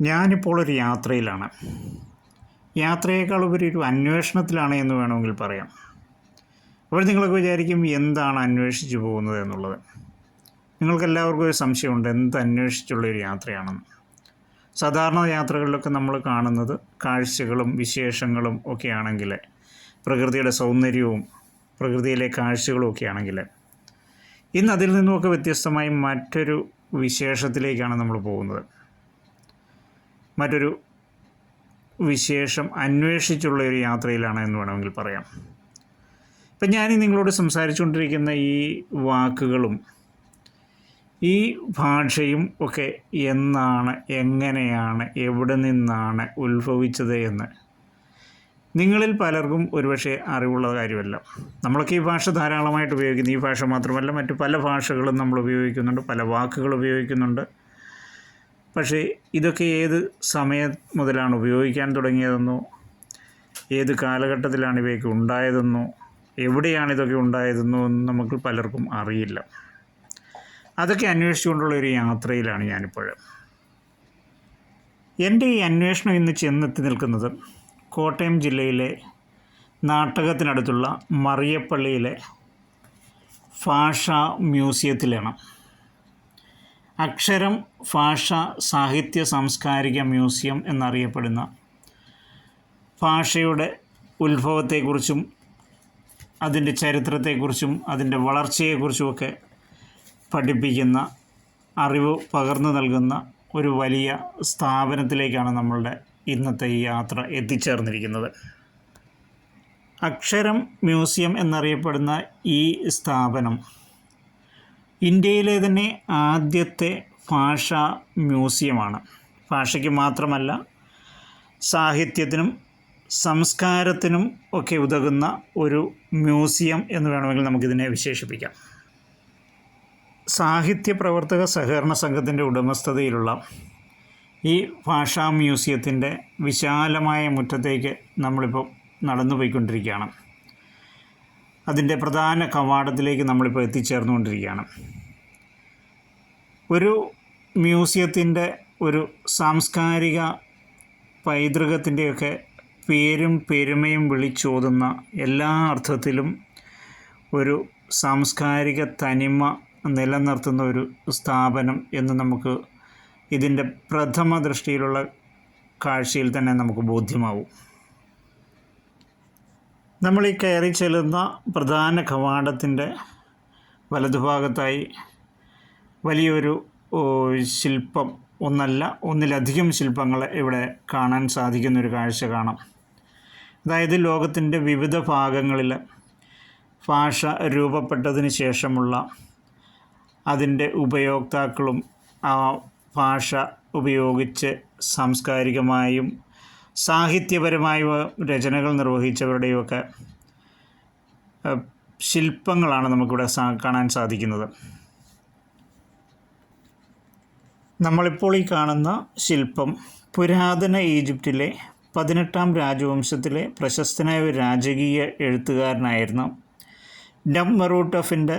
ഞാനിപ്പോൾ ഒരു യാത്രയിലാണ്. യാത്രയേക്കാൾ ഉപരി ഒരു അന്വേഷണത്തിലാണ് എന്ന് വേണമെങ്കിൽ പറയാം. അപ്പോൾ നിങ്ങളൊക്കെ വിചാരിക്കും എന്താണ് അന്വേഷിച്ച് പോകുന്നത് എന്നുള്ളത്. നിങ്ങൾക്കെല്ലാവർക്കും ഒരു സംശയമുണ്ട് എന്ത് അന്വേഷിച്ചുള്ളൊരു യാത്രയാണെന്ന്. സാധാരണ യാത്രകളിലൊക്കെ നമ്മൾ കാണുന്നത് കാഴ്ചകളും വിശേഷങ്ങളും ഒക്കെ ആണെങ്കിൽ, പ്രകൃതിയുടെ സൗന്ദര്യവും പ്രകൃതിയിലെ കാഴ്ചകളും ഒക്കെ ആണെങ്കിൽ, ഇന്ന് അതിൽ നിന്നുമൊക്കെ വ്യത്യസ്തമായി മറ്റൊരു വിശേഷത്തിലേക്കാണ് നമ്മൾ പോകുന്നത്. മറ്റൊരു വിശേഷം അന്വേഷിച്ചുള്ള ഒരു യാത്രയിലാണ് എന്ന് വേണമെങ്കിൽ പറയാം. ഇപ്പം ഞാൻ നിങ്ങളോട് സംസാരിച്ചുകൊണ്ടിരിക്കുന്ന ഈ വാക്കുകളും ഈ ഭാഷയും ഒക്കെ എന്നാണ്, എങ്ങനെയാണ്, എവിടെ നിന്നാണ് ഉത്ഭവിച്ചത് എന്ന് നിങ്ങളിൽ പലർക്കും ഒരുപക്ഷെ അറിവുള്ള കാര്യമല്ല. നമ്മളൊക്കെ ഈ ഭാഷ ധാരാളമായിട്ട് ഉപയോഗിക്കുന്നു. ഈ ഭാഷ മാത്രമല്ല, മറ്റു പല ഭാഷകളും നമ്മൾ ഉപയോഗിക്കുന്നുണ്ട്, പല വാക്കുകൾ ഉപയോഗിക്കുന്നുണ്ട്. പക്ഷേ ഇതൊക്കെ ഏത് സമയം മുതലാണ് ഉപയോഗിക്കാൻ തുടങ്ങിയതെന്നോ, ഏത് കാലഘട്ടത്തിലാണ് ഇവയൊക്കെ ഉണ്ടായതെന്നോ, എവിടെയാണ് ഇതൊക്കെ ഉണ്ടായതെന്നോ ഒന്നും നമുക്ക് പലർക്കും അറിയില്ല. അതൊക്കെ അന്വേഷിച്ചുകൊണ്ടുള്ളൊരു യാത്രയിലാണ് ഞാനിപ്പോൾ. എൻ്റെ ഈ അന്വേഷണം ഇന്ന് ചെന്നെത്തി നിൽക്കുന്നത് കോട്ടയം ജില്ലയിലെ നാട്ടകത്തിനടുത്തുള്ള മറിയപ്പള്ളിയിലെ ഭാഷാ മ്യൂസിയത്തിലാണ്. അക്ഷരം ഭാഷ സാഹിത്യ സാംസ്കാരിക മ്യൂസിയം എന്നറിയപ്പെടുന്ന ഭാഷയുടെ ഉത്ഭവത്തെക്കുറിച്ചും അതിൻ്റെ ചരിത്രത്തെക്കുറിച്ചും അതിൻ്റെ വളർച്ചയെക്കുറിച്ചുമൊക്കെ പഠിപ്പിക്കുന്ന, അറിവ് പകർന്നു നൽകുന്ന ഒരു വലിയ സ്ഥാപനത്തിലേക്കാണ് നമ്മളുടെ ഇന്നത്തെ ഈ യാത്ര എത്തിച്ചേർന്നിരിക്കുന്നത്. അക്ഷരം മ്യൂസിയം എന്നറിയപ്പെടുന്ന ഈ സ്ഥാപനം ഇന്ത്യയിലെ തന്നെ ആദ്യത്തെ ഭാഷാ മ്യൂസിയമാണ്. ഭാഷയ്ക്ക് മാത്രമല്ല, സാഹിത്യത്തിനും സംസ്കാരത്തിനും ഒക്കെ ഉതകുന്ന ഒരു മ്യൂസിയം എന്ന് വേണമെങ്കിൽ നമുക്കിതിനെ വിശേഷിപ്പിക്കാം. സാഹിത്യ പ്രവർത്തക സഹകരണ സംഘത്തിൻ്റെ ഉടമസ്ഥതയിലുള്ള ഈ ഭാഷാ മ്യൂസിയത്തിൻ്റെ വിശാലമായ മുറ്റത്തേക്ക് നമ്മളിപ്പോൾ നടന്നു പോയിക്കൊണ്ടിരിക്കുകയാണ്. അതിൻ്റെ പ്രധാന കവാടത്തിലേക്ക് നമ്മളിപ്പോൾ എത്തിച്ചേർന്നുകൊണ്ടിരിക്കുകയാണ്. ഒരു മ്യൂസിയത്തിൻ്റെ ഒരു സാംസ്കാരിക പൈതൃകത്തിൻ്റെയൊക്കെ പേരും പെരുമയും വിളിച്ചോതുന്ന, എല്ലാ അർത്ഥത്തിലും ഒരു സാംസ്കാരിക തനിമ നിലനിർത്തുന്ന ഒരു സ്ഥാപനം എന്ന് നമുക്ക് ഇതിൻ്റെ പ്രഥമ ദൃഷ്ടിയിലുള്ള കാഴ്ചയിൽ തന്നെ നമുക്ക് ബോധ്യമാവും. നമ്മൾ ഈ കയറി ചെല്ലുന്ന പ്രധാന കവാടത്തിൻ്റെ വലതുഭാഗത്തായി വലിയൊരു ശില്പം, ഒന്നിലധികം ശില്പങ്ങൾ ഇവിടെ കാണാൻ സാധിക്കുന്നൊരു കാഴ്ച കാണാം. അതായത് ലോകത്തിൻ്റെ വിവിധ ഭാഗങ്ങളിൽ ഭാഷ രൂപപ്പെട്ടതിന് ശേഷമുള്ള അതിൻ്റെ ഉപയോക്താക്കളും ആ ഭാഷ ഉപയോഗിച്ച് സാംസ്കാരികമായും സാഹിത്യപരമായ രചനകൾ നിർവഹിച്ചവരുടെയൊക്കെ ശില്പങ്ങളാണ് നമുക്കിവിടെ കാണാൻ സാധിക്കുന്നത്. നമ്മളിപ്പോൾ ഈ കാണുന്ന ശില്പം പുരാതന ഈജിപ്തിലെ 18ാം രാജവംശത്തിലെ പ്രശസ്തനായ ഒരു രാജകീയ എഴുത്തുകാരനായിരുന്ന നംറൂട്ടഫിൻ്റെ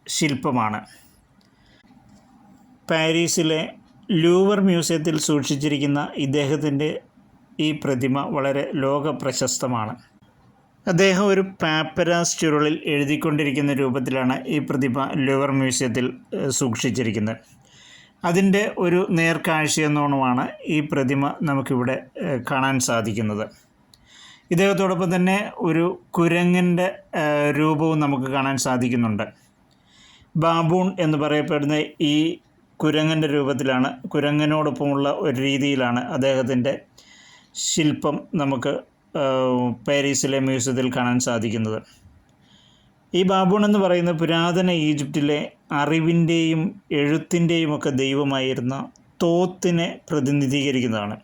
ശില്പമാണ്. പാരീസിലെ ലൂവർ മ്യൂസിയത്തിൽ സൂക്ഷിച്ചിരിക്കുന്ന ഇദ്ദേഹത്തിൻ്റെ ഈ പ്രതിമ വളരെ ലോക പ്രശസ്തമാണ്. അദ്ദേഹം ഒരു പാപ്പരാസ് ചുരുളിൽ എഴുതിക്കൊണ്ടിരിക്കുന്ന രൂപത്തിലാണ് ഈ പ്രതിമ ലൂവർ മ്യൂസിയത്തിൽ സൂക്ഷിച്ചിരിക്കുന്നത്. അതിൻ്റെ ഒരു നേർക്കാഴ്ചയെന്നോണമാണ് ഈ പ്രതിമ നമുക്കിവിടെ കാണാൻ സാധിക്കുന്നത്. ഇദ്ദേഹത്തോടൊപ്പം തന്നെ ഒരു കുരങ്ങൻ്റെ രൂപവും നമുക്ക് കാണാൻ സാധിക്കുന്നുണ്ട്. ബാബൂൺ എന്ന് പറയപ്പെടുന്ന ഈ കുരങ്ങൻ്റെ രൂപത്തിലാണ്, കുരങ്ങനോടൊപ്പമുള്ള ഒരു രീതിയിലാണ് അദ്ദേഹത്തിൻ്റെ ശില്പം നമുക്ക് പാരീസിലെ മ്യൂസിയത്തിൽ കാണാൻ സാധിക്കുന്നത്. ഈ ബാബൂൺ എന്ന് പറയുന്ന പുരാതന ഈജിപ്തിലെ അറിവിൻ്റെയും എഴുത്തിൻ്റെയും ഒക്കെ ദൈവമായിരുന്ന തോത്തിനെ പ്രതിനിധീകരിക്കുന്നതാണ്.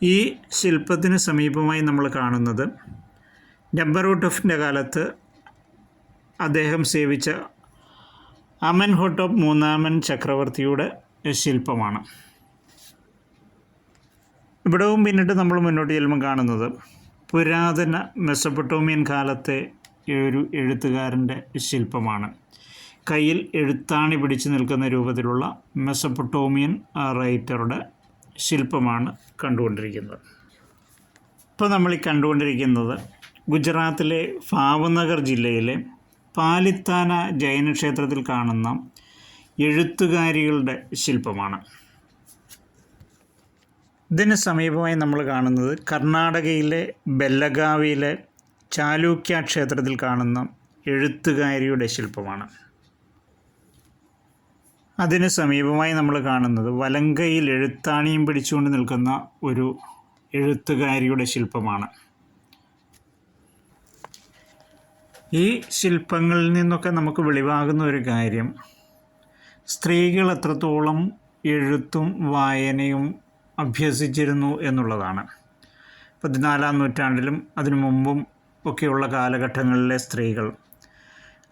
ഈ ശില്പത്തിന് സമീപമായി നമ്മൾ കാണുന്നത് നംറൂട്ടഫിൻ്റെ കാലത്ത് അദ്ദേഹം സേവിച്ച അമൻഹോട്ടോപ്പ് മൂന്നാമൻ ചക്രവർത്തിയുടെ ശില്പമാണ്. ഇവിടവും പിന്നിട്ട് നമ്മൾ മുന്നോട്ട് ചെല്ലുമ്പോൾ കാണുന്നത് പുരാതന മെസൊപ്പൊട്ടോമിയൻ കാലത്തെ ഒരു എഴുത്തുകാരൻ്റെ ശില്പമാണ്. കയ്യിൽ എഴുത്താണി പിടിച്ചു നിൽക്കുന്ന രൂപത്തിലുള്ള മെസൊപ്പൊട്ടോമിയൻ റൈറ്ററുടെ ശില്പമാണ് കണ്ടുകൊണ്ടിരിക്കുന്നത്. ഇപ്പോൾ നമ്മൾ ഈ കണ്ടുകൊണ്ടിരിക്കുന്നത് ഗുജറാത്തിലെ ഭാവ്നഗർ ജില്ലയിലെ പാലിത്താന ജൈന ക്ഷേത്രത്തിൽ കാണുന്ന എഴുത്തുകാരികളുടെ ശില്പമാണ്. ഇതിന് സമീപമായി നമ്മൾ കാണുന്നത് കർണാടകയിലെ ബെല്ലഗാവിയിലെ ചാലൂക്യ ക്ഷേത്രത്തിൽ കാണുന്ന എഴുത്തുകാരിയുടെ ശില്പമാണ്. അതിന് സമീപമായി നമ്മൾ കാണുന്നത് വലങ്കയിൽ എഴുത്താണിയും പിടിച്ചുകൊണ്ട് നിൽക്കുന്ന ഒരു എഴുത്തുകാരിയുടെ ശില്പമാണ്. ഈ ശില്പങ്ങളിൽ നിന്നൊക്കെ നമുക്ക് വെളിവാകുന്ന ഒരു കാര്യം, സ്ത്രീകൾ എത്രത്തോളം എഴുത്തും വായനയും അഭ്യസിച്ചിരുന്നു എന്നുള്ളതാണ്. 14-ാം നൂറ്റാണ്ടിലും അതിനു മുമ്പും ഒക്കെയുള്ള കാലഘട്ടങ്ങളിലെ സ്ത്രീകൾ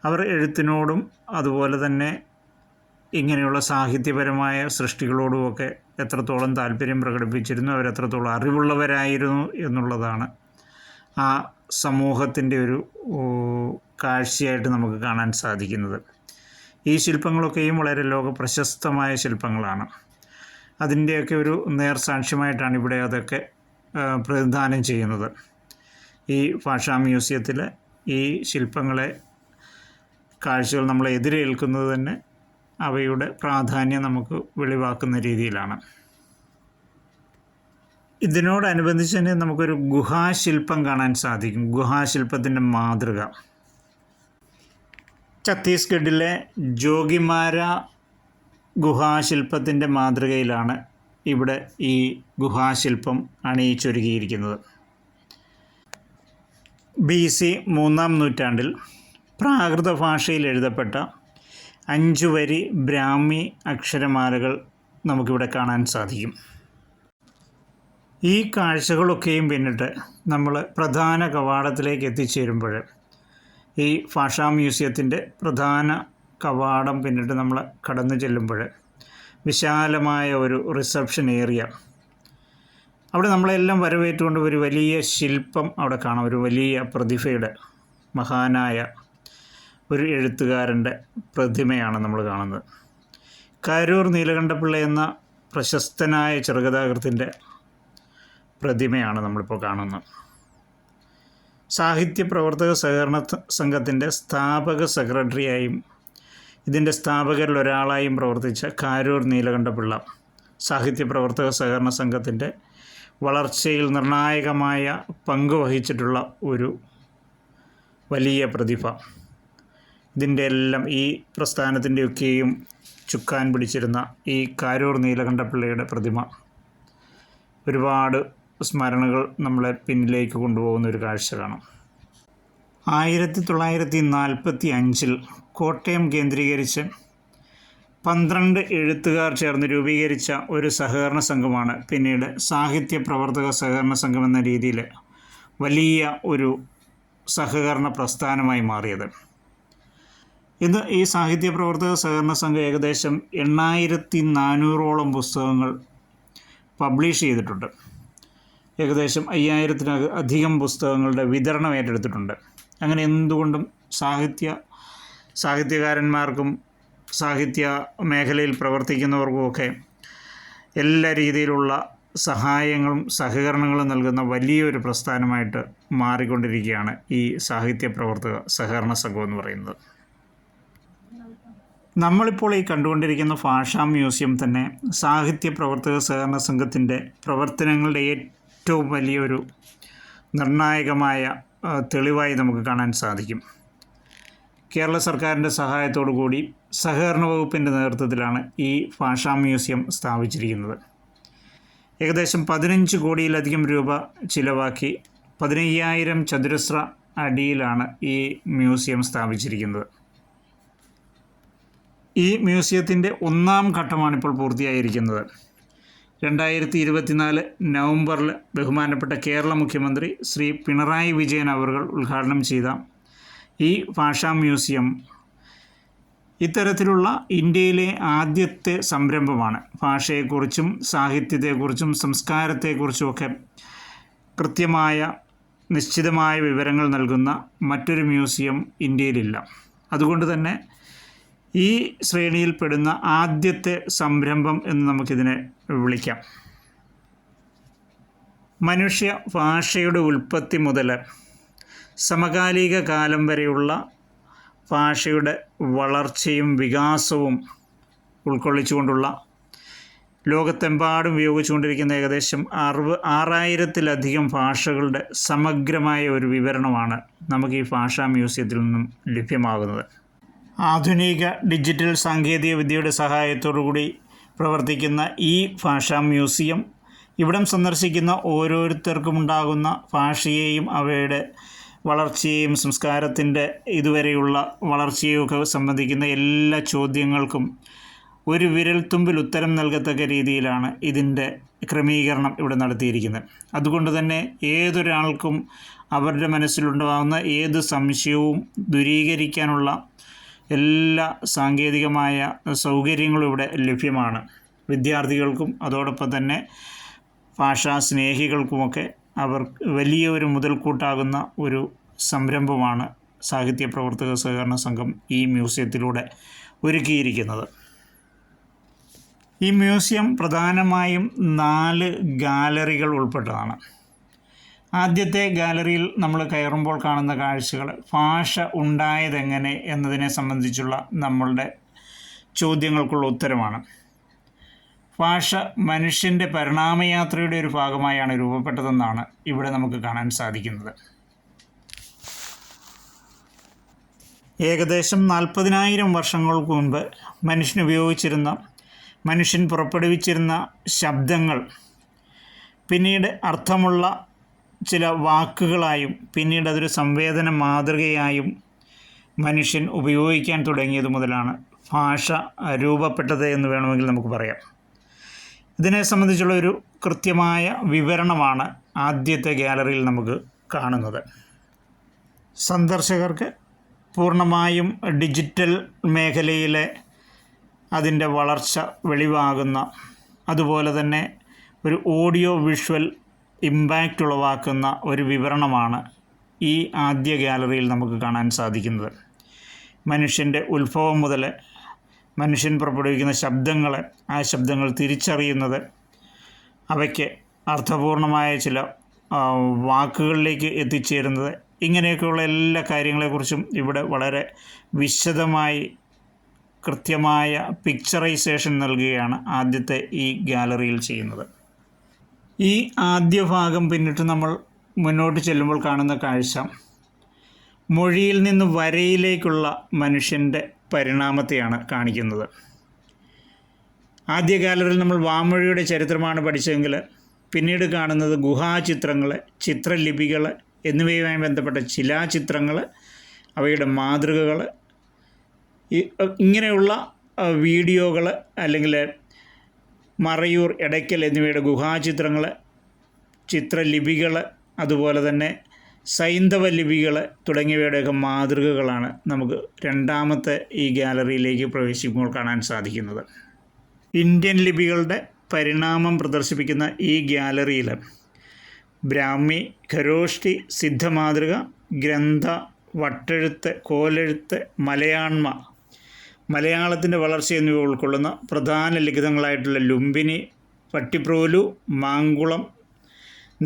അവർ എഴുത്തിനോടും അതുപോലെ തന്നെ ഇങ്ങനെയുള്ള സാഹിത്യപരമായ സൃഷ്ടികളോടുമൊക്കെ എത്രത്തോളം താല്പര്യം പ്രകടിപ്പിച്ചിരുന്നു, അവരെത്രത്തോളം അറിവുള്ളവരായിരുന്നു എന്നുള്ളതാണ് ആ സമൂഹത്തിൻ്റെ ഒരു കാഴ്ചയായിട്ട് നമുക്ക് കാണാൻ സാധിക്കുന്നത്. ഈ ശില്പങ്ങളൊക്കെയും വളരെ ലോകപ്രശസ്തമായ ശില്പങ്ങളാണ്. അതിൻ്റെയൊക്കെ ഒരു നേർസാക്ഷ്യമായിട്ടാണ് ഇവിടെ അതൊക്കെ പ്രതിദാനം ചെയ്യുന്നത്. ഈ ഭാഷാ മ്യൂസിയത്തിൽ ഈ ശില്പങ്ങളെ കാഴ്ചകൾ നമ്മളെ എതിരേൽക്കുന്നത് തന്നെ അവയുടെ പ്രാധാന്യം നമുക്ക് വെളിവാക്കുന്ന രീതിയിലാണ്. ഇതിനോടനുബന്ധിച്ച് തന്നെ നമുക്കൊരു ഗുഹാശില്പം കാണാൻ സാധിക്കും. ഗുഹാശില്പത്തിൻ്റെ മാതൃക ഛത്തീസ്ഗഡിലെ ജോഗിമാര ഗുഹാശില്പത്തിൻ്റെ മാതൃകയിലാണ് ഇവിടെ ഈ ഗുഹാശില്പം അണിയിച്ചൊരുക്കിയിരിക്കുന്നത്. BC 3-ാം നൂറ്റാണ്ടിൽ പ്രാകൃത ഭാഷയിൽ എഴുതപ്പെട്ട 5 വരി ബ്രാഹ്മി അക്ഷരമാലകൾ നമുക്കിവിടെ കാണാൻ സാധിക്കും. ഈ കാഴ്ചകളൊക്കെയും പിന്നിട്ട് നമ്മൾ പ്രധാന കവാടത്തിലേക്ക് എത്തിച്ചേരുമ്പോൾ, ഈ ഭാഷാ മ്യൂസിയത്തിൻ്റെ പ്രധാന കവാടം പിന്നിട്ട് നമ്മൾ കടന്നു ചെല്ലുമ്പോൾ വിശാലമായ ഒരു റിസപ്ഷൻ ഏരിയ, അവിടെ നമ്മളെല്ലാം വരവേറ്റുകൊണ്ട് ഒരു വലിയ ശില്പം അവിടെ കാണാം. ഒരു വലിയ പ്രതിഭയുടെ, മഹാനായ ഒരു എഴുത്തുകാരൻ്റെ പ്രതിമയാണ് നമ്മൾ കാണുന്നത്. കാരൂർ നീലകണ്ഠപിള്ള എന്ന പ്രശസ്തനായ ചെറുകഥാകൃത്തിൻ്റെ പ്രതിമയാണ് നമ്മളിപ്പോൾ കാണുന്നത്. സാഹിത്യ പ്രവർത്തക സഹകരണ സംഘത്തിൻ്റെ സ്ഥാപക സെക്രട്ടറിയായും ഇതിൻ്റെ സ്ഥാപകരിൽ ഒരാളായും പ്രവർത്തിച്ച കാരൂർ നീലകണ്ഠപിള്ള സാഹിത്യ പ്രവർത്തക സഹകരണ സംഘത്തിൻ്റെ വളർച്ചയിൽ നിർണായകമായ പങ്ക് വഹിച്ചിട്ടുള്ള ഒരു വലിയ പ്രതിഭ. ഇതിൻ്റെ എല്ലാം ഈ പ്രസ്ഥാനത്തിൻ്റെയൊക്കെയും ചുക്കാൻ പിടിച്ചിരുന്ന ഈ കാരൂർ നീലകണ്ഠപിള്ളയുടെ പ്രതിമ ഒരുപാട് സ്മരണകൾ നമ്മളെ പിന്നിലേക്ക് കൊണ്ടുപോകുന്ന ഒരു കാഴ്ച കാണാം. 1945 കോട്ടയം കേന്ദ്രീകരിച്ച് 12 എഴുത്തുകാർ ചേർന്ന് രൂപീകരിച്ച ഒരു സഹകരണ സംഘമാണ് പിന്നീട് സാഹിത്യ പ്രവർത്തക സഹകരണ സംഘം എന്ന രീതിയിൽ വലിയ ഒരു സഹകരണ പ്രസ്ഥാനമായി മാറിയത്. ഇന്ന് ഈ സാഹിത്യ പ്രവർത്തക സഹകരണ സംഘം ഏകദേശം 8400ഓളം പുസ്തകങ്ങൾ പബ്ലിഷ് ചെയ്തിട്ടുണ്ട്. ഏകദേശം 5000-അധികം പുസ്തകങ്ങളുടെ വിതരണം ഏറ്റെടുത്തിട്ടുണ്ട്. അങ്ങനെ എന്തുകൊണ്ടും സാഹിത്യകാരന്മാർക്കും സാഹിത്യ മേഖലയിൽ പ്രവർത്തിക്കുന്നവർക്കുമൊക്കെ എല്ലാ രീതിയിലുള്ള സഹായങ്ങളും സഹകരണങ്ങളും നൽകുന്ന വലിയൊരു പ്രസ്ഥാനമായിട്ട് മാറിക്കൊണ്ടിരിക്കുകയാണ് ഈ സാഹിത്യ പ്രവർത്തക സഹകരണ സംഘം എന്ന് പറയുന്നത്. നമ്മളിപ്പോൾ ഈ കണ്ടുകൊണ്ടിരിക്കുന്ന ഭാഷാ മ്യൂസിയം തന്നെ സാഹിത്യ പ്രവർത്തക സഹകരണ സംഘത്തിൻ്റെ പ്രവർത്തനങ്ങളുടെ ഏറ്റവും വലിയൊരു നിർണായകമായ തെളിവായി നമുക്ക് കാണാൻ സാധിക്കും. കേരള സർക്കാരിൻ്റെ സഹായത്തോടു കൂടി സഹകരണ വകുപ്പിൻ്റെ നേതൃത്വത്തിലാണ് ഈ ഭാഷാ മ്യൂസിയം സ്ഥാപിച്ചിരിക്കുന്നത്. ഏകദേശം 15 കോടിയിലധികം രൂപ ചിലവാക്കി 15000 ചതുരശ്ര അടിയിലാണ് ഈ മ്യൂസിയം സ്ഥാപിച്ചിരിക്കുന്നത്. ഈ മ്യൂസിയത്തിൻ്റെ 1-ാം ഘട്ടമാണിപ്പോൾ പൂർത്തിയായിരിക്കുന്നത്. 2024 നവംബറിൽ ബഹുമാനപ്പെട്ട കേരള മുഖ്യമന്ത്രി ശ്രീ പിണറായി വിജയൻ അവർകൾ ഉദ്ഘാടനം ചെയ്ത ഈ ഭാഷാ മ്യൂസിയം ഇത്തരത്തിലുള്ള ഇന്ത്യയിലെ ആദ്യത്തെ സംരംഭമാണ്. ഭാഷയെക്കുറിച്ചും സാഹിത്യത്തെക്കുറിച്ചും സംസ്കാരത്തെക്കുറിച്ചുമൊക്കെ കൃത്യമായ നിശ്ചിതമായ വിവരങ്ങൾ നൽകുന്ന മറ്റൊരു മ്യൂസിയം ഇന്ത്യയിലില്ല. അതുകൊണ്ട് തന്നെ ഈ ശ്രേണിയിൽപ്പെടുന്ന ആദ്യത്തെ സംരംഭം എന്ന് നമുക്കിതിനെ വിളിക്കാം. മനുഷ്യ ഭാഷയുടെ ഉൽപ്പത്തി മുതൽ സമകാലിക കാലം വരെയുള്ള ഭാഷയുടെ വളർച്ചയും വികാസവും ഉൾക്കൊള്ളിച്ചുകൊണ്ടുള്ള ലോകത്തെമ്പാടും ഉപയോഗിച്ചുകൊണ്ടിരിക്കുന്ന ഏകദേശം 6000-ത്തിലധികം ഭാഷകളുടെ സമഗ്രമായ ഒരു വിവരണമാണ് നമുക്ക് ഈ ഭാഷാ മ്യൂസിയത്തിൽ നിന്നും ലഭ്യമാകുന്നത്. ആധുനിക ഡിജിറ്റൽ സാങ്കേതിക വിദ്യയുടെ സഹായത്തോടുകൂടി പ്രവർത്തിക്കുന്ന ഈ ഭാഷാ മ്യൂസിയം ഇവിടം സന്ദർശിക്കുന്ന ഓരോരുത്തർക്കും ഉണ്ടാകുന്ന ഭാഷയെയും അവയുടെ വളർച്ചയെയും സംസ്കാരത്തിൻ്റെ ഇതുവരെയുള്ള വളർച്ചയെയും ഒക്കെ സംബന്ധിക്കുന്ന എല്ലാ ചോദ്യങ്ങൾക്കും ഒരു വിരൽത്തുമ്പിൽ ഉത്തരം നൽകത്തക്ക രീതിയിലാണ് ഇതിൻ്റെ ക്രമീകരണം ഇവിടെ നടത്തിയിരിക്കുന്നത്. അതുകൊണ്ട് തന്നെ ഏതൊരാൾക്കും അവരുടെ മനസ്സിലുണ്ടാകുന്ന ഏത് സംശയവും ദൂരീകരിക്കാനുള്ള എല്ലാ സാങ്കേതികമായ സൗകര്യങ്ങളും ഇവിടെ ലഭ്യമാണ്. വിദ്യാർത്ഥികൾക്കും അതോടൊപ്പം തന്നെ ഭാഷാ സ്നേഹികൾക്കുമൊക്കെ അവർ വലിയ ഒരു മുതൽക്കൂട്ടാകുന്ന ഒരു സംരംഭമാണ് സാഹിത്യ പ്രവർത്തക സഹകരണ സംഘം ഈ മ്യൂസിയത്തിലൂടെ ഒരുക്കിയിരിക്കുന്നത്. ഈ മ്യൂസിയം പ്രധാനമായും 4 ഗാലറികൾ ഉൾപ്പെട്ടതാണ്. ആദ്യത്തെ ഗാലറിയിൽ നമ്മൾ കയറുമ്പോൾ കാണുന്ന കാഴ്ചകൾ ഭാഷ ഉണ്ടായതെങ്ങനെ എന്നതിനെ സംബന്ധിച്ചുള്ള നമ്മളുടെ ചോദ്യങ്ങൾക്കുള്ള ഉത്തരമാണ്. ഭാഷ മനുഷ്യൻ്റെ പരിണാമയാത്രയുടെ ഒരു ഭാഗമായാണ് രൂപപ്പെട്ടതെന്നാണ് ഇവിടെ നമുക്ക് കാണാൻ സാധിക്കുന്നത്. ഏകദേശം 40,000 വർഷങ്ങൾക്ക് മുൻപ് മനുഷ്യൻ പുറപ്പെടുവിച്ചിരുന്ന ശബ്ദങ്ങൾ പിന്നീട് അർത്ഥമുള്ള ചില വാക്കുകളായും പിന്നീട് അതൊരു സംവേദന മാതൃകയായും മനുഷ്യൻ ഉപയോഗിക്കാൻ തുടങ്ങിയത് മുതലാണ് ഭാഷ രൂപപ്പെട്ടത് എന്ന് വേണമെങ്കിൽ നമുക്ക് പറയാം. ഇതിനെ സംബന്ധിച്ചുള്ള ഒരു കൃത്യമായ വിവരണമാണ് ആദ്യത്തെ ഗാലറിയിൽ നമുക്ക് കാണുന്നത്. സന്ദർശകർക്ക് പൂർണ്ണമായും ഡിജിറ്റൽ മേഖലയിലെ അതിൻ്റെ വളർച്ച വെളിവാകുന്ന, അതുപോലെ തന്നെ ഒരു ഓഡിയോ വിഷ്വൽ ഇമ്പാക്റ്റ് ഉളവാക്കുന്ന ഒരു വിവരണമാണ് ഈ ആദ്യ ഗാലറിയിൽ നമുക്ക് കാണാൻ സാധിക്കുന്നത്. മനുഷ്യൻ്റെ ഉത്ഭവം മുതൽ മനുഷ്യൻ പുറപ്പെടുവിക്കുന്ന ശബ്ദങ്ങൾ, ആ ശബ്ദങ്ങൾ തിരിച്ചറിയുന്നത്, അവയ്ക്ക് അർത്ഥപൂർണമായ ചില വാക്കുകളിലേക്ക് എത്തിച്ചേരുന്നത്, ഇങ്ങനെയൊക്കെയുള്ള എല്ലാ കാര്യങ്ങളെക്കുറിച്ചും ഇവിടെ വളരെ വിശദമായി കൃത്യമായ പിക്ചറൈസേഷൻ നൽകുകയാണ് ആദ്യത്തെ ഈ ഗാലറിയിൽ ചെയ്യുന്നത്. ഈ ആദ്യ ഭാഗം പിന്നിട്ട് നമ്മൾ മുന്നോട്ട് ചെല്ലുമ്പോൾ കാണുന്ന കാഴ്ച മൊഴിയിൽ നിന്ന് വരയിലേക്കുള്ള മനുഷ്യൻ്റെ പരിണാമത്തെയാണ് കാണിക്കുന്നത്. ആദ്യ ഗാലറിയിൽ നമ്മൾ വാമൊഴിയുടെ ചരിത്രമാണ് പഠിച്ചതെങ്കിൽ പിന്നീട് കാണുന്നത് ഗുഹാചിത്രങ്ങൾ, ചിത്രലിപികൾ എന്നിവയുമായി ബന്ധപ്പെട്ട ശിലാചിത്രങ്ങൾ, അവയുടെ മാതൃകകൾ, ഇങ്ങനെയുള്ള വീഡിയോകൾ അല്ലെങ്കിൽ മറയൂർ, എടയ്ക്കൽ എന്നിവയുടെ ഗുഹാചിത്രങ്ങൾ, ചിത്രലിപികൾ, അതുപോലെ തന്നെ സൈന്ധവ ലിപികൾ തുടങ്ങിയവയുടെയൊക്കെ മാതൃകകളാണ് നമുക്ക് രണ്ടാമത്തെ ഈ ഗാലറിയിലേക്ക് പ്രവേശിക്കുമ്പോൾ കാണാൻ സാധിക്കുന്നത്. ഇന്ത്യൻ ലിപികളുടെ പരിണാമം പ്രദർശിപ്പിക്കുന്ന ഈ ഗാലറിയിൽ ബ്രാഹ്മി, ഖരോഷ്ടി, സിദ്ധമാതൃക, ഗ്രന്ഥ, വട്ടെഴുത്ത്, കോലെഴുത്ത്, മലയാളത്തിൻ്റെ വളർച്ച എന്നിവ ഉൾക്കൊള്ളുന്ന പ്രധാന ലിഖിതങ്ങളായിട്ടുള്ള ലുംബിനി, പട്ടിപ്രോലു, മാങ്കുളം,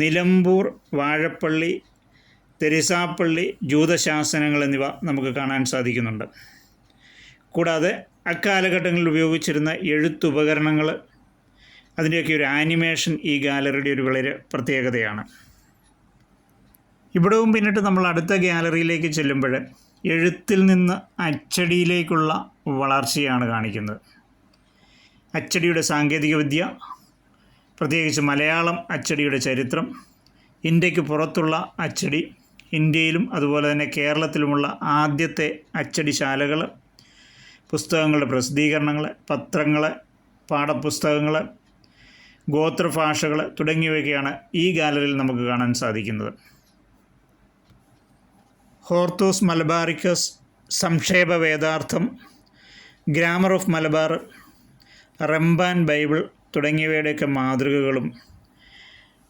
നിലമ്പൂർ, വാഴപ്പള്ളി, തെരിസാപ്പള്ളി, ജൂതശാസനങ്ങൾ എന്നിവ നമുക്ക് കാണാൻ സാധിക്കുന്നുണ്ട്. കൂടാതെ അക്കാലഘട്ടങ്ങളിൽ ഉപയോഗിച്ചിരുന്ന എഴുത്തുപകരണങ്ങൾ, അതിൻ്റെയൊക്കെ ഒരു ആനിമേഷൻ ഈ ഗാലറിയുടെ ഒരു വളരെ പ്രത്യേകതയാണ്. ഇവിടവും പിന്നിട്ട് നമ്മൾ അടുത്ത ഗാലറിയിലേക്ക് ചെല്ലുമ്പോൾ എഴുത്തിൽ നിന്ന് അച്ചടിയിലേക്കുള്ള വളർച്ചയാണ് കാണിക്കുന്നത്. അച്ചടിയുടെ സാങ്കേതികവിദ്യ, പ്രത്യേകിച്ച് മലയാളം അച്ചടിയുടെ ചരിത്രം, ഇന്ത്യക്ക് പുറത്തുള്ള അച്ചടി, ഇന്ത്യയിലും അതുപോലെ തന്നെ കേരളത്തിലുമുള്ള ആദ്യത്തെ അച്ചടിശാലകൾ, പുസ്തകങ്ങളുടെ പ്രസിദ്ധീകരണങ്ങൾ, പത്രങ്ങൾ, പാഠപുസ്തകങ്ങൾ, ഗോത്രഭാഷകൾ തുടങ്ങിയവയൊക്കെയാണ് ഈ ഗാലറിയിൽ നമുക്ക് കാണാൻ സാധിക്കുന്നത്. Hortus Malabaricus, Samkshepa Vedartham, grammar of Malabar, Ramban Bible തുടങ്ങിയവയുടെയൊക്കെ മാതൃകകളും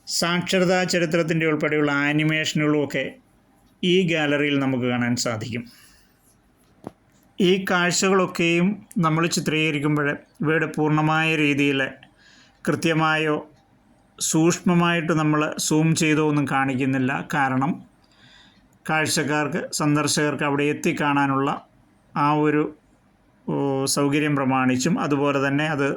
സാക്ഷരതാ ചരിത്രത്തിൻ്റെ ഉൾപ്പെടെയുള്ള ആനിമേഷനുകളുമൊക്കെ ഈ ഗാലറിയിൽ നമുക്ക് കാണാൻ സാധിക്കും. ഈ കാഴ്ചകളൊക്കെയും നമ്മൾ ചിത്രീകരിക്കുമ്പോൾ ഇവയുടെ പൂർണ്ണമായ രീതിയിൽ കൃത്യമായോ സൂക്ഷ്മമായിട്ട് നമ്മൾ സൂം ചെയ്തോ ഒന്നും കാണിക്കുന്നില്ല. കാരണം കാഴ്ചക്കാർക്ക്, സന്ദർശകർക്ക് അവിടെ എത്തിക്കാണാനുള്ള ആ ഒരു സൗകര്യം പ്രമാണിച്ചും അതുപോലെ തന്നെ അത്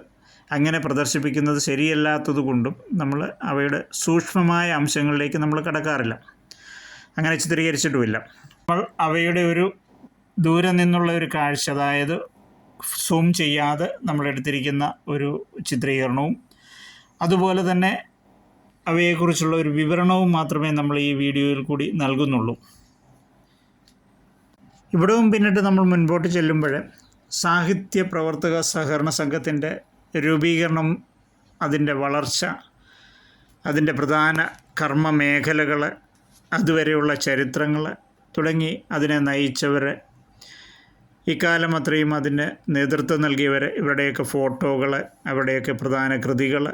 അങ്ങനെ പ്രദർശിപ്പിക്കുന്നത് ശരിയല്ലാത്തത് കൊണ്ടും നമ്മൾ അവയുടെ സൂക്ഷ്മമായ അംശങ്ങളിലേക്ക് നമ്മൾ കടക്കാറില്ല, അങ്ങനെ ചിത്രീകരിച്ചിട്ടുമില്ല. നമ്മൾ അവയുടെ ഒരു ദൂരെ നിന്നുള്ള ഒരു കാഴ്ച, അതായത് സൂം ചെയ്യാതെ നമ്മളെടുത്തിരിക്കുന്ന ഒരു ചിത്രീകരണവും അതുപോലെ തന്നെ അവയെക്കുറിച്ചുള്ള ഒരു വിവരണവും മാത്രമേ നമ്മൾ ഈ വീഡിയോയിൽ കൂടി നൽകുന്നുള്ളൂ. ഇവിടവും പിന്നിട്ട് നമ്മൾ മുൻപോട്ട് ചെല്ലുമ്പോൾ സാഹിത്യ പ്രവർത്തക സഹകരണ സംഘത്തിൻ്റെ രൂപീകരണം, അതിൻ്റെ വളർച്ച, അതിൻ്റെ പ്രധാന കർമ്മ മേഖലകൾ, അതുവരെയുള്ള ചരിത്രങ്ങൾ തുടങ്ങി അതിനെ നയിച്ചവർ, ഇക്കാലം അത്രയും അതിന് നേതൃത്വം നൽകിയവർ, ഇവരുടെയൊക്കെ ഫോട്ടോകൾ, അവരുടെയൊക്കെ പ്രധാന കൃതികൾ,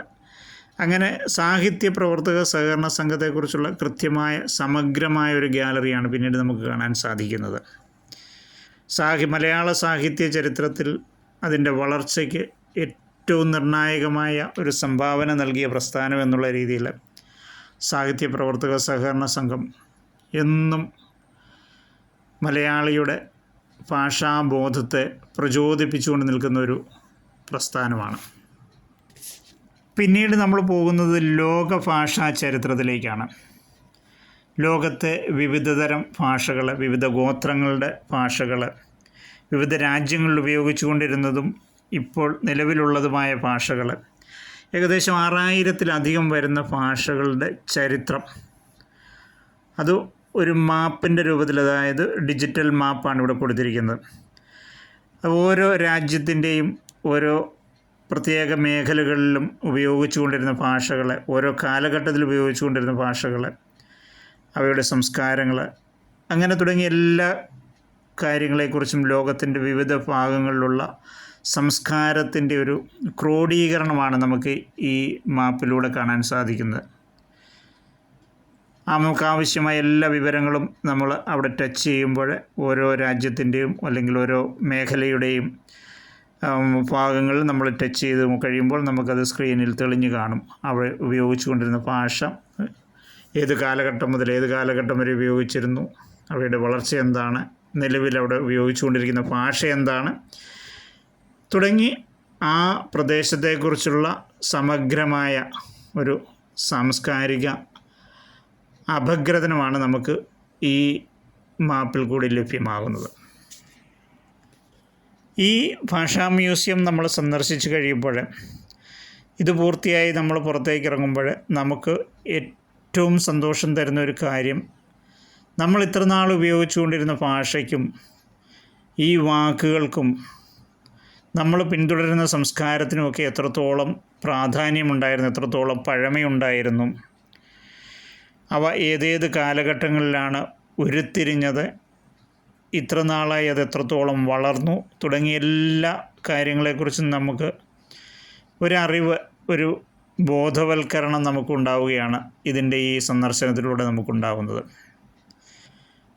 അങ്ങനെ സാഹിത്യ പ്രവർത്തക സഹകരണ സംഘത്തെക്കുറിച്ചുള്ള കൃത്യമായ സമഗ്രമായ ഒരു ഗാലറിയാണ് പിന്നീട് നമുക്ക് കാണാൻ സാധിക്കുന്നത്. മലയാള സാഹിത്യ ചരിത്രത്തിൽ അതിൻ്റെ വളർച്ചയ്ക്ക് ഏറ്റവും നിർണായകമായ ഒരു സംഭാവന നൽകിയ പ്രസ്ഥാനം എന്നുള്ള രീതിയിൽ സാഹിത്യ പ്രവർത്തക സഹകരണ സംഘം എന്നും മലയാളിയുടെ ഭാഷാബോധത്തെ പ്രചോദിപ്പിച്ചുകൊണ്ട് നിൽക്കുന്ന ഒരു പ്രസ്ഥാനമാണ്. പിന്നീട് നമ്മൾ പോകുന്നത് ലോക ഭാഷാ ചരിത്രത്തിലേക്കാണ്. ലോകത്തെ വിവിധതരം ഭാഷകൾ, വിവിധ ഗോത്രങ്ങളുടെ ഭാഷകൾ, വിവിധ രാജ്യങ്ങളിൽ ഉപയോഗിച്ചുകൊണ്ടിരുന്നതും ഇപ്പോൾ നിലവിലുള്ളതുമായ ഭാഷകൾ, ഏകദേശം 6000-ത്തിലധികം വരുന്ന ഭാഷകളുടെ ചരിത്രം, അത് ഒരു മാപ്പിൻ്റെ രൂപത്തിൽ, അതായത് ഡിജിറ്റൽ മാപ്പാണ് ഇവിടെ കൊടുത്തിരിക്കുന്നത്. ഓരോ രാജ്യത്തിൻ്റെയും ഓരോ പ്രത്യേക മേഖലകളിലും ഉപയോഗിച്ചുകൊണ്ടിരുന്ന ഭാഷകൾ, ഓരോ കാലഘട്ടത്തിൽ ഉപയോഗിച്ചുകൊണ്ടിരുന്ന ഭാഷകൾ, അവയുടെ സംസ്കാരങ്ങൾ, അങ്ങനെ തുടങ്ങിയ എല്ലാ കാര്യങ്ങളെക്കുറിച്ചും ലോകത്തിൻ്റെ വിവിധ ഭാഗങ്ങളിലുള്ള സംസ്കാരത്തിൻ്റെ ഒരു ക്രോഡീകരണമാണ് നമുക്ക് ഈ മാപ്പിലൂടെ കാണാൻ സാധിക്കുന്നത്. നമുക്കാവശ്യമായ എല്ലാ വിവരങ്ങളും നമ്മൾ അവിടെ ടച്ച് ചെയ്യുമ്പോൾ ഓരോ രാജ്യത്തിൻ്റെയും അല്ലെങ്കിൽ ഓരോ മേഖലയുടെയും ഭാഗങ്ങൾ നമ്മൾ ടച്ച് ചെയ്ത് കഴിയുമ്പോൾ നമുക്കത് സ്ക്രീനിൽ തെളിഞ്ഞു കാണും. അവിടെ ഉപയോഗിച്ചുകൊണ്ടിരുന്ന ഭാഷ ഏത് കാലഘട്ടം മുതൽ ഏത് കാലഘട്ടം വരെ ഉപയോഗിച്ചിരുന്നു, അവയുടെ വളർച്ച എന്താണ്, നിലവിൽ അവിടെ ഉപയോഗിച്ചുകൊണ്ടിരിക്കുന്ന ഭാഷ എന്താണ് തുടങ്ങി ആ പ്രദേശത്തെക്കുറിച്ചുള്ള സമഗ്രമായ ഒരു സാംസ്കാരിക അപഗ്രഥനമാണ് നമുക്ക് ഈ മാപ്പിൽ കൂടി ലഭ്യമാകുന്നത്. ഈ ഭാഷാ മ്യൂസിയം നമ്മൾ സന്ദർശിച്ച് കഴിയുമ്പോൾ, ഇത് പൂർത്തിയായി നമ്മൾ പുറത്തേക്ക് ഇറങ്ങുമ്പോൾ നമുക്ക് ഏറ്റവും സന്തോഷം തരുന്ന ഒരു കാര്യം, നമ്മൾ ഇത്ര നാൾ ഉപയോഗിച്ചുകൊണ്ടിരുന്ന ഭാഷയ്ക്കും ഈ വാക്കുകൾക്കും നമ്മൾ പിന്തുടരുന്ന സംസ്കാരത്തിനുമൊക്കെ എത്രത്തോളം പ്രാധാന്യമുണ്ടായിരുന്നു, എത്രത്തോളം പഴമയുണ്ടായിരുന്നു, അവ ഏതേത് കാലഘട്ടങ്ങളിലാണ് ഉരുത്തിരിഞ്ഞത്, ഇത്ര നാളായി അത് എത്രത്തോളം വളർന്നു തുടങ്ങിയ എല്ലാ കാര്യങ്ങളെക്കുറിച്ചും നമുക്ക് ഒരറിവ്, ഒരു ബോധവൽക്കരണം നമുക്കുണ്ടാവുകയാണ് ഇതിൻ്റെ ഈ സന്ദർശനത്തിലൂടെ നമുക്കുണ്ടാകുന്നത്.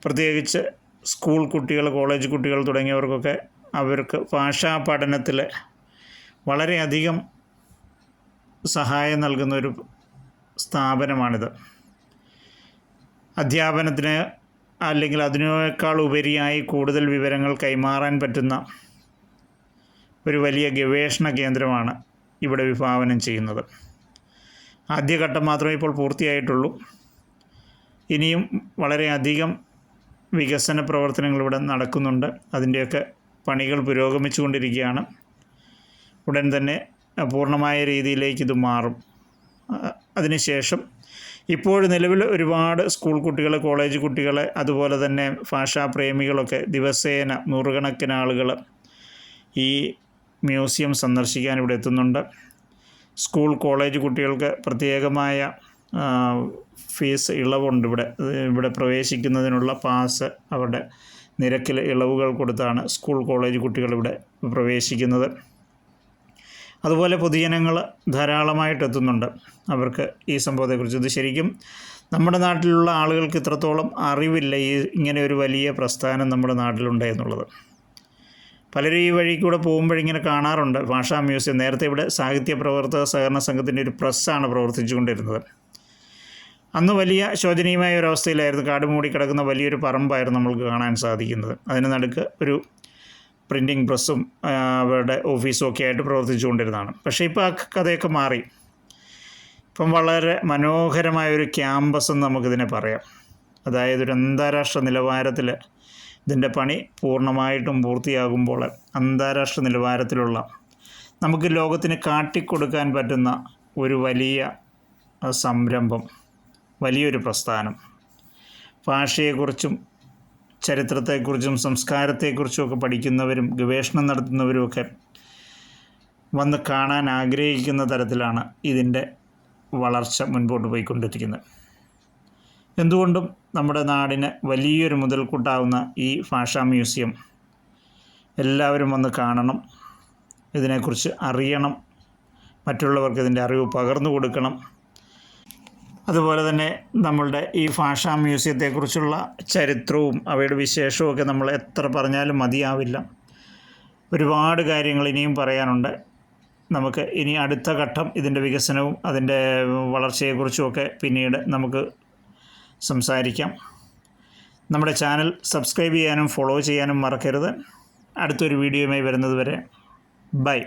പ്രത്യേകിച്ച് സ്കൂൾ കുട്ടികൾ, കോളേജ് കുട്ടികൾ തുടങ്ങിയവർക്കൊക്കെ അവർക്ക് ഭാഷാ പഠനത്തിൽ വളരെയധികം സഹായം നൽകുന്നൊരു സ്ഥാപനമാണിത്. അധ്യാപനത്തിന് അല്ലെങ്കിൽ അതിനേക്കാൾ ഉപരിയായി കൂടുതൽ വിവരങ്ങൾ കൈമാറാൻ പറ്റുന്ന ഒരു വലിയ ഗവേഷണ കേന്ദ്രമാണ് ഇവിടെ വിഭാവനം ചെയ്യുന്നത്. ആദ്യഘട്ടം മാത്രമേ ഇപ്പോൾ പൂർത്തിയായിട്ടുള്ളൂ. ഇനിയും വളരെയധികം വികസന പ്രവർത്തനങ്ങൾ ഇവിടെ നടക്കുന്നുണ്ട്. അതിൻ്റെയൊക്കെ പണികൾ പുരോഗമിച്ചുകൊണ്ടിരിക്കുകയാണ്. ഉടൻ തന്നെ പൂർണ്ണമായ രീതിയിലേക്ക് ഇത് മാറും. അതിനുശേഷം ഇപ്പോൾ നിലവിൽ ഒരുപാട് സ്കൂൾ കുട്ടികൾ, കോളേജ് കുട്ടികൾ, അതുപോലെ തന്നെ ഭാഷാപ്രേമികളൊക്കെ ദിവസേന നൂറുകണക്കിന് ആളുകൾ ഈ മ്യൂസിയം സന്ദർശിക്കാൻ ഇവിടെ എത്തുന്നുണ്ട്. സ്കൂൾ കോളേജ് കുട്ടികൾക്ക് പ്രത്യേകമായ ഫീസ് ഇളവുണ്ട്. ഇവിടെ പ്രവേശിക്കുന്നതിനുള്ള പാസ് അവരുടെ നിരക്കിൽ ഇളവുകൾ കൊടുത്താണ് സ്കൂൾ കോളേജ് കുട്ടികൾ ഇവിടെ പ്രവേശിക്കുന്നത്. അതുപോലെ പൊതുജനങ്ങൾ ധാരാളമായിട്ട് എത്തുന്നുണ്ട്. അവർക്ക് ഈ സംഭവത്തെക്കുറിച്ച്, ഇത് ശരിക്കും നമ്മുടെ നാട്ടിലുള്ള ആളുകൾക്ക് ഇത്രത്തോളം അറിവില്ല ഇങ്ങനെ ഒരു വലിയ പ്രസ്ഥാനം നമ്മുടെ നാട്ടിലുണ്ട് എന്നുള്ളത്. പലരും ഈ വഴി കൂടെ പോകുമ്പോഴിങ്ങനെ കാണാറുണ്ട് ഭാഷാ മ്യൂസിയം. നേരത്തെ ഇവിടെ സാഹിത്യ പ്രവർത്തക സഹകരണ സംഘത്തിൻ്റെ ഒരു പ്രസ്സാണ് പ്രവർത്തിച്ചുകൊണ്ടിരുന്നത്. അന്ന് വലിയ ശോചനീയമായ ഒരവസ്ഥയിലായിരുന്നു. കാട് മൂടിക്കിടക്കുന്ന വലിയൊരു പറമ്പായിരുന്നു നമ്മൾക്ക് കാണാൻ സാധിക്കുന്നത്. അതിന് നടുക്ക് ഒരു പ്രിൻറ്റിങ് പ്രസ്സും അവരുടെ ഓഫീസും ഒക്കെ ആയിട്ട് പ്രവർത്തിച്ചുകൊണ്ടിരുന്നതാണ്. പക്ഷേ ഇപ്പോൾ ആ കഥയൊക്കെ മാറി. ഇപ്പം വളരെ മനോഹരമായൊരു ക്യാമ്പസ് എന്ന് നമുക്കിതിനെ പറയാം. അതായത് ഒരു അന്താരാഷ്ട്ര നിലവാരത്തിൽ ഇതിൻ്റെ പണി പൂർണ്ണമായിട്ടും പൂർത്തിയാകുമ്പോൾ അന്താരാഷ്ട്ര നിലവാരത്തിലുള്ള നമുക്ക് ലോകത്തിന് കാട്ടിക്കൊടുക്കാൻ പറ്റുന്ന ഒരു വലിയ സംരംഭം, വലിയൊരു പ്രസ്ഥാനം. ഭാഷയെക്കുറിച്ചും ചരിത്രത്തെക്കുറിച്ചും സംസ്കാരത്തെക്കുറിച്ചുമൊക്കെ പഠിക്കുന്നവരും ഗവേഷണം നടത്തുന്നവരുമൊക്കെ വന്ന് കാണാൻ ആഗ്രഹിക്കുന്ന തരത്തിലാണ് ഇതിൻ്റെ വളർച്ച മുൻപോട്ട് പോയിക്കൊണ്ടിരിക്കുന്നത്. എന്തുകൊണ്ടും നമ്മുടെ നാടിന് വലിയൊരു മുതൽക്കൂട്ടാവുന്ന ഈ ഭാഷാ മ്യൂസിയം എല്ലാവരും വന്ന് കാണണം, ഇതിനെക്കുറിച്ച് അറിയണം, മറ്റുള്ളവർക്ക് ഇതിൻ്റെ അറിവ് പകർന്നു കൊടുക്കണം. അതുപോലെ തന്നെ നമ്മളുടെ ഈ ഭാഷാ മ്യൂസിയത്തെക്കുറിച്ചുള്ള ചരിത്രവും അവയുടെ വിശേഷവും ഒക്കെ നമ്മൾ എത്ര പറഞ്ഞാലും മതിയാവില്ല. ഒരുപാട് കാര്യങ്ങൾ ഇനിയും പറയാനുണ്ട്. നമുക്ക് ഇനി അടുത്ത ഘട്ടം ഇതിൻ്റെ വികസനവും അതിൻ്റെ വളർച്ചയെക്കുറിച്ചുമൊക്കെ പിന്നീട് നമുക്ക് സംസാരിക്കാം. നമ്മുടെ ചാനൽ സബ്സ്ക്രൈബ് ചെയ്യാനും ഫോളോ ചെയ്യാനും മറക്കരുത്. അടുത്തൊരു വീഡിയോയുമായി വരുന്നത് വരെ ബൈ.